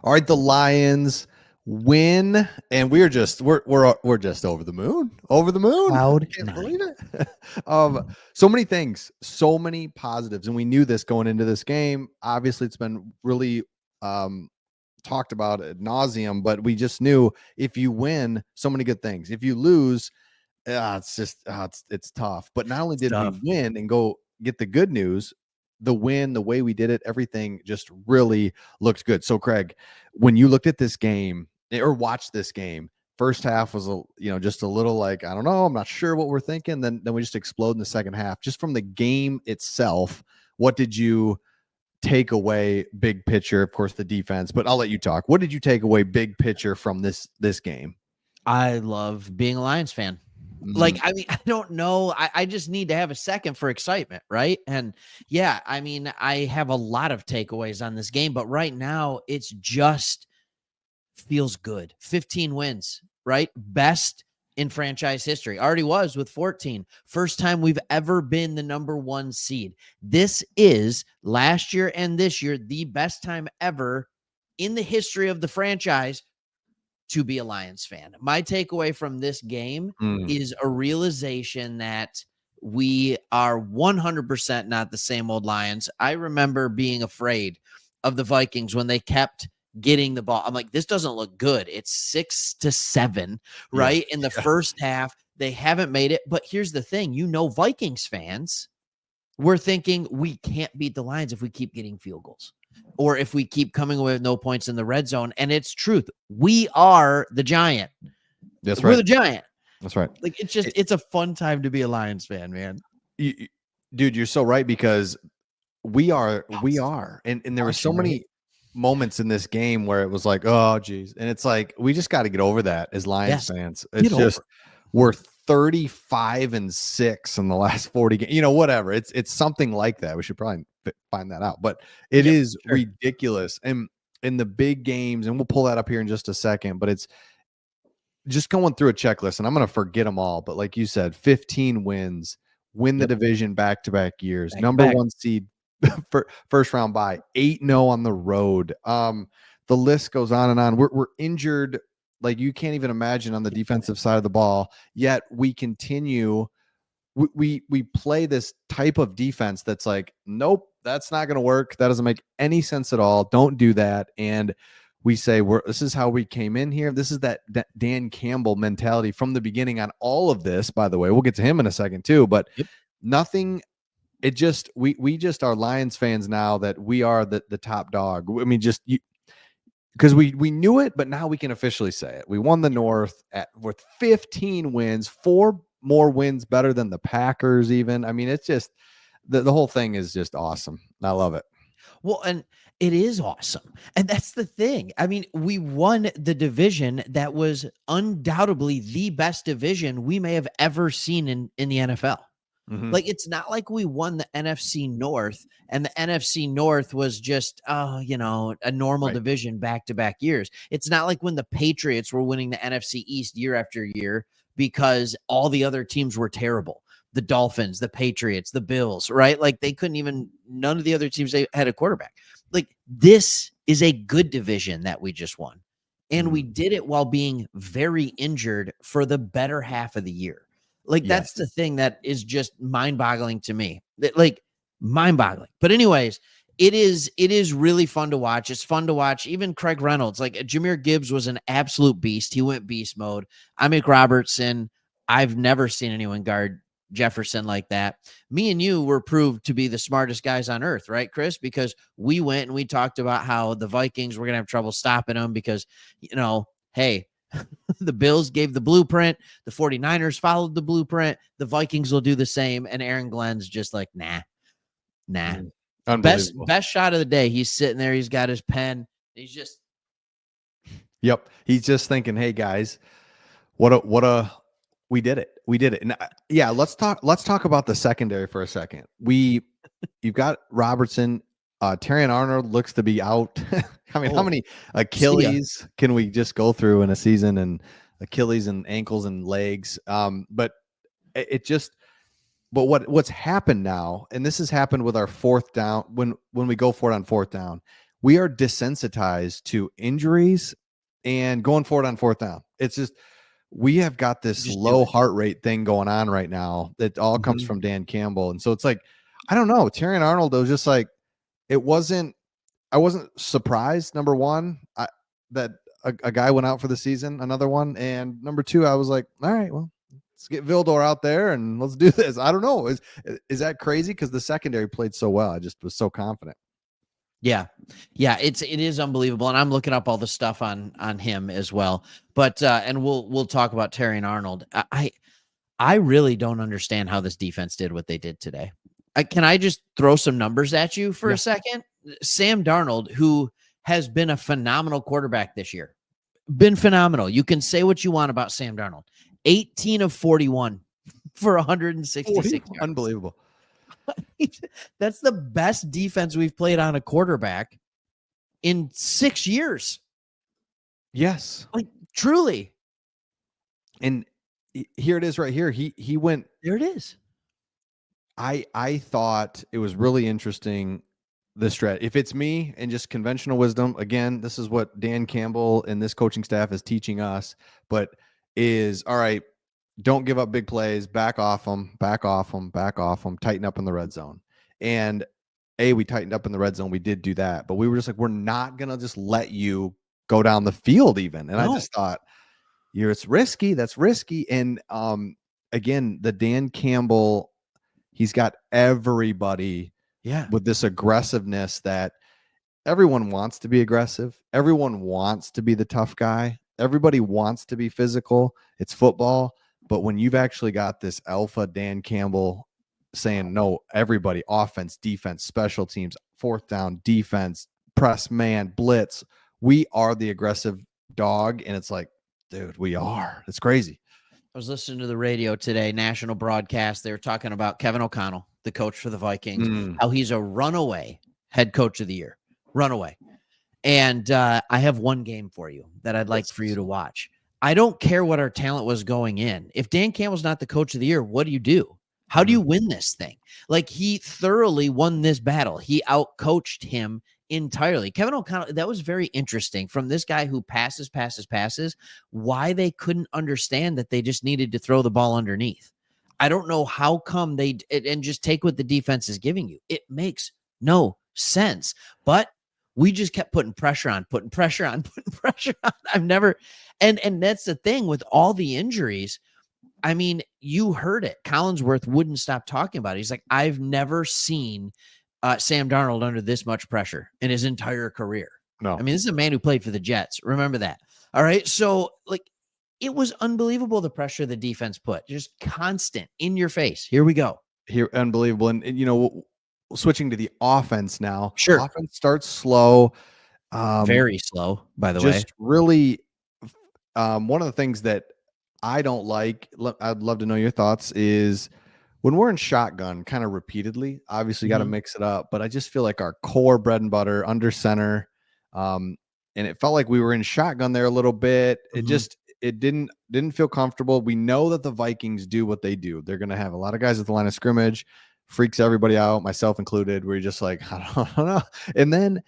All right, the Lions win, and we're just over the moon. Over the moon. Cloud Can't nine. believe it. So many things, so many positives, and we knew this going into this game. Obviously, it's been really talked about ad nauseum, but we just knew if you win, so many good things. If you lose, it's just it's tough. But not only did we win and go get the good news, the win, the way we did it, everything just really looked good. So Craig, when you looked at this game or watched this game, first half was just a little like, I don't know, I'm not sure what we're thinking. Then we just explode in the second half. Just from the game itself, what did you take away big picture? Of course, the defense, but I'll let you talk. What did you take away big picture from this game? I love being a Lions fan. Like, I mean, I don't know. I just need to have a second for excitement, right? And yeah, I mean, I have a lot of takeaways on this game, but right now it's just feels good. 15 wins, right? Best in franchise history. Already was with 14. First time we've ever been the number 1 seed. This is last year and this year the best time ever in the history of the franchise to be a Lions fan. My takeaway from this game is a realization that we are 100% not the same old Lions. I remember being afraid of the Vikings when they kept getting the ball. I'm like, this doesn't look good. It's 6-7, right? In the first half, they haven't made it. But here's the thing, Vikings fans, we're thinking we can't beat the Lions if we keep getting field goals or if we keep coming away with no points in the red zone. And it's truth. We are the Giant. That's We're right. the Giant. That's right. Like, it's a fun time to be a Lions fan, man. Dude, you're so right, because we are. And there were so many moments in this game where it was like, oh geez. And it's like, we just got to get over that as Lions fans. It's just, we're 35-6 in the last 40 games, whatever. It's something like that. We should probably find that out, but it is ridiculous. And in the big games, and we'll pull that up here in just a second, but it's just going through a checklist, and I'm going to forget them all. But like you said, 15 wins, win the division back-to-back years, number 1 seed, first round bye, 8-0 on the road. The list goes on and on. We're injured like you can't even imagine on the defensive side of the ball, yet we continue. We play this type of defense that's like, nope, that's not going to work. That doesn't make any sense at all. Don't do that. And we say, this is how we came in here. This is that Dan Campbell mentality from the beginning on all of this. By the way, we'll get to him in a second too, but nothing. It just, we just are Lions fans now that we are the top dog. I mean, just because we knew it, but now we can officially say it. We won the North with 15 wins, 4 more wins better than the Packers even. I mean, it's just, the whole thing is just awesome. I love it. Well, and it is awesome. And that's the thing. I mean, we won the division that was undoubtedly the best division we may have ever seen in the NFL. Like, it's not like we won the NFC North and the NFC North was just, a normal division back-to-back years. It's not like when the Patriots were winning the NFC East year after year because all the other teams were terrible. The Dolphins, the Patriots, the Bills, right? Like, they couldn't even, none of the other teams, they had a quarterback. Like, this is a good division that we just won. And we did it while being very injured for the better half of the year. Like, that's the thing that is just mind-boggling to me. Like, mind-boggling. But anyways, it is really fun to watch. It's fun to watch. Even Craig Reynolds, like, Jahmyr Gibbs was an absolute beast. He went beast mode. Amik Robertson, I've never seen anyone guard Jefferson like that. Me and you were proved to be the smartest guys on earth, right, Chris? Because we went and we talked about how the Vikings were going to have trouble stopping them because, hey, the Bills gave the blueprint. The 49ers followed the blueprint. The Vikings will do the same. And Aaron Glenn's just like, nah. Best shot of the day. He's sitting there. He's got his pen. He's just. Yep. He's just thinking, hey guys, we did it. We did it. And let's talk about the secondary for a second. You've got Robertson. Terrion Arnold looks to be out. I mean, how many Achilles can we just go through in a season, and Achilles and ankles and legs? But what's happened now, and this has happened with our fourth down, when we go for it on fourth down, we are desensitized to injuries and going forward on fourth down. It's just we have got this Just do low it. heart rate thing going on right now that all comes from Dan Campbell. And so it's like, I don't know, Terry Arnold, it was just like, I wasn't surprised. Number one, that a guy went out for the season, another one. And number two, I was like, all right, well, let's get Vildor out there and let's do this. I don't know. Is that crazy? Because the secondary played so well. I just was so confident. Yeah. Yeah, it is unbelievable. And I'm looking up all the stuff on him as well. But and we'll talk about Terry and Arnold. I really don't understand how this defense did what they did today. Can I just throw some numbers at you for a second? Sam Darnold, who has been a phenomenal quarterback this year, been phenomenal. You can say what you want about Sam Darnold. 18 of 41 for 166 yards. Unbelievable. That's the best defense we've played on a quarterback in 6 years. Yes. Like, truly. And here it is right here. He went. There it is. I thought it was really interesting, this stretch. If it's me and just conventional wisdom, again, this is what Dan Campbell and this coaching staff is teaching us, but is, all right, don't give up big plays, back off them, tighten up in the red zone. And we tightened up in the red zone. We did do that, but we were just like, we're not going to just let you go down the field even. And I just thought, it's risky. That's risky. And again, the Dan Campbell, he's got everybody with this aggressiveness that everyone wants to be aggressive. Everyone wants to be the tough guy. Everybody wants to be physical. It's football. But when you've actually got this alpha Dan Campbell saying, no, everybody, offense, defense, special teams, fourth down, defense, press man, blitz, we are the aggressive dog. And it's like, dude, we are. It's crazy. I was listening to the radio today, national broadcast. They were talking about Kevin O'Connell, the coach for the Vikings, how he's a runaway head coach of the year. Runaway. And I have one game for you that I'd like for you to watch. I don't care what our talent was going in. If Dan Campbell's not the coach of the year, what do you do? How do you win this thing? Like, he thoroughly won this battle. He outcoached him entirely. Kevin O'Connell, that was very interesting from this guy who passes, why they couldn't understand that they just needed to throw the ball underneath. I don't know how come and just take what the defense is giving you. It makes no sense, but we just kept putting pressure on. I've never, and that's the thing with all the injuries. I mean, you heard it. Collinsworth wouldn't stop talking about it. He's like, I've never seen Sam Darnold under this much pressure in his entire career. No. I mean, this is a man who played for the Jets. Remember that. All right. So, like, it was unbelievable, the pressure the defense put. Just constant, in your face. Here we go. Unbelievable. And you know, switching to the offense now. Sure. Offense starts slow. Very slow, by the way. Just really, one of the things that I don't like, I'd love to know your thoughts, is when we're in shotgun kind of repeatedly, obviously you got to mix it up, but I just feel like our core bread and butter under center, and it felt like we were in shotgun there a little bit. It didn't feel comfortable. We know that the Vikings do what they do. They're going to have a lot of guys at the line of scrimmage, freaks everybody out, myself included. We're just like, I don't know. And then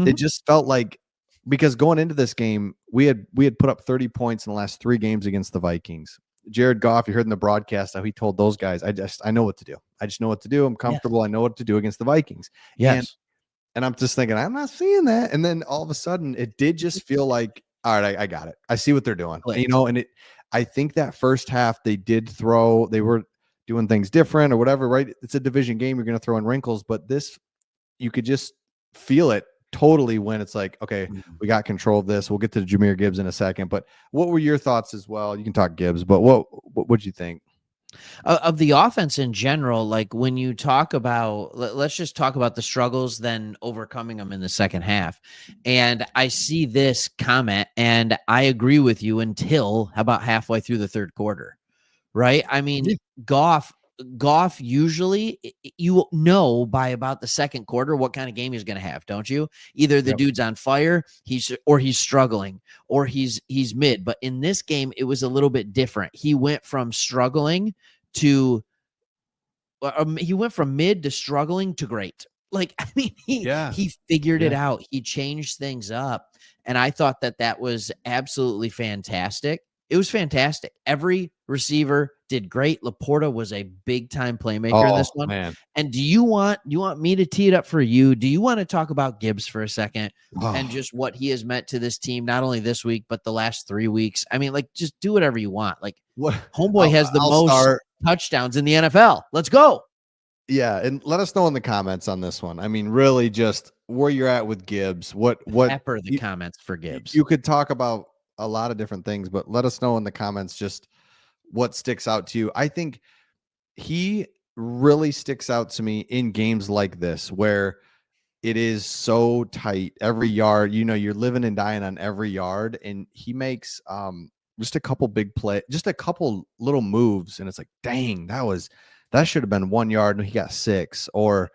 it just felt like, because going into this game, we had put up 30 points in the last 3 games against the Vikings. Jared Goff, you heard in the broadcast how he told those guys, I know what to do. I just know what to do. I'm comfortable. Yes. I know what to do against the Vikings. Yes. And I'm just thinking, I'm not seeing that. And then all of a sudden it did just feel like, all right, I got it. I see what they're doing. And, you know, and I think that first half they were doing things different or whatever, right? It's a division game. You're going to throw in wrinkles, but this, you could just feel it totally when it's like, okay, we got control of this. We'll get to Jahmyr Gibbs in a second, but what were your thoughts as well? You can talk Gibbs, but what'd you think of the offense in general? Like, when you talk about, let's just talk about the struggles, then overcoming them in the second half. And I see this comment and I agree with you until about halfway through the third quarter, right? I mean, Goff usually, you know, by about the second quarter what kind of game he's going to have, don't you? Either the dude's on fire, he's struggling, or he's mid. But in this game, it was a little bit different. He went from struggling to mid to struggling to great. Like, I mean, Yeah. he figured it Yeah. out. He changed things up, and I thought that was absolutely fantastic. It was fantastic. Every receiver did great. Laporta was a big time playmaker in this Oh, one. man. And do you want me to tee it up for you? Do you want to talk about Gibbs for a second and Oh, just what he has meant to this team, not only this week but the last 3 weeks? I mean, like, just do whatever you want. Like, what homeboy I'll has the I'll most start. touchdowns in the NFL. Let's go. Yeah, and let us know in the comments on this one. I mean, really just where you're at with Gibbs. What Pepper the you comments for Gibbs. you could talk about a lot of different things, but let us know in the comments just what sticks out to you. I think he really sticks out to me in games like this where it is so tight every yard. You're living and dying on every yard, and he makes just a couple big play, just a couple little moves, and it's like, dang, that should have been 1 yard, and he got 6. Or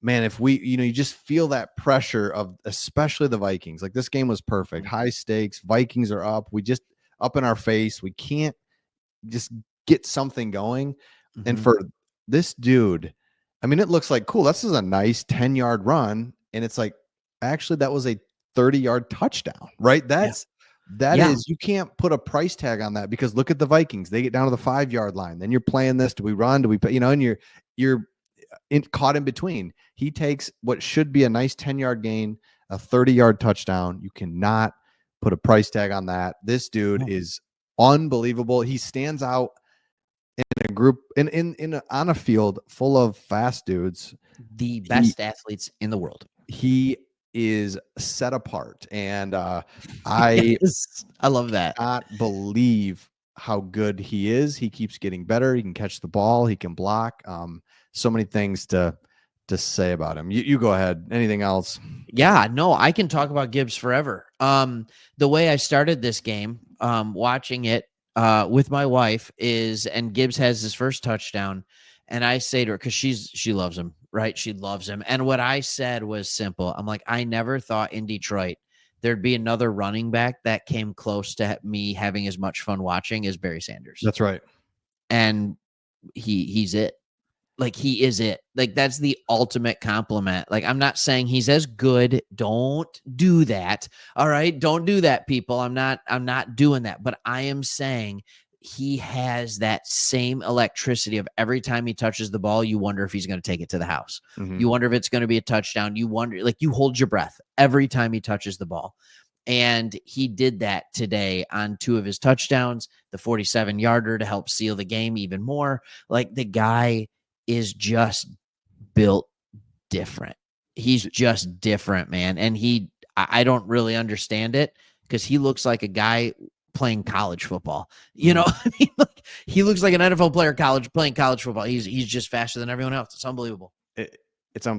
man, if you just feel that pressure of especially the Vikings. Like this game was perfect, high stakes. Vikings are up. We just up in our face. We can't just get something going. And Mhm. for this dude, I mean, it looks like cool. This is a nice 10-yard run. And it's like, actually, that was a 30-yard touchdown, right? Yeah. That Yeah. is, you can't put a price tag on that because look at the Vikings. They get down to the 5-yard line. Then you're playing this. Do we run? Do we, and you're caught in between. He takes what should be a nice 10-yard gain, a 30-yard touchdown. You cannot put a price tag on that. This dude No. is unbelievable. He stands out in a group on a field full of fast dudes. The He best athletes in the world. he is set apart, and I Yes. I love that. cannot believe how good he is. He keeps getting better. He can catch the ball. He can block. So many things to say about him. You go ahead. Anything else? Yeah, no, I can talk about Gibbs forever. The way I started this game, watching it with my wife and Gibbs has his first touchdown, and I say to her, because she loves him, right? She loves him. And what I said was simple. I'm like, I never thought in Detroit there'd be another running back that came close to me having as much fun watching as Barry Sanders. That's right. And he's it. Like, he is it. Like, that's the ultimate compliment. Like, I'm not saying he's as good. Don't do that. All right. Don't do that, people. I'm not doing that. But I am saying he has that same electricity of every time he touches the ball, you wonder if he's going to take it to the house. Mm-hmm. You wonder if it's going to be a touchdown. You wonder, like, you hold your breath every time he touches the ball. And he did that today on 2 of his touchdowns, the 47-yarder to help seal the game even more. Like, the guy is just built different. He's just different, man. And I don't really understand it because he looks like a guy playing college football. You know, I mean, like, he looks like an NFL player playing college football. He's just faster than everyone else. It's unbelievable. It's unbelievable.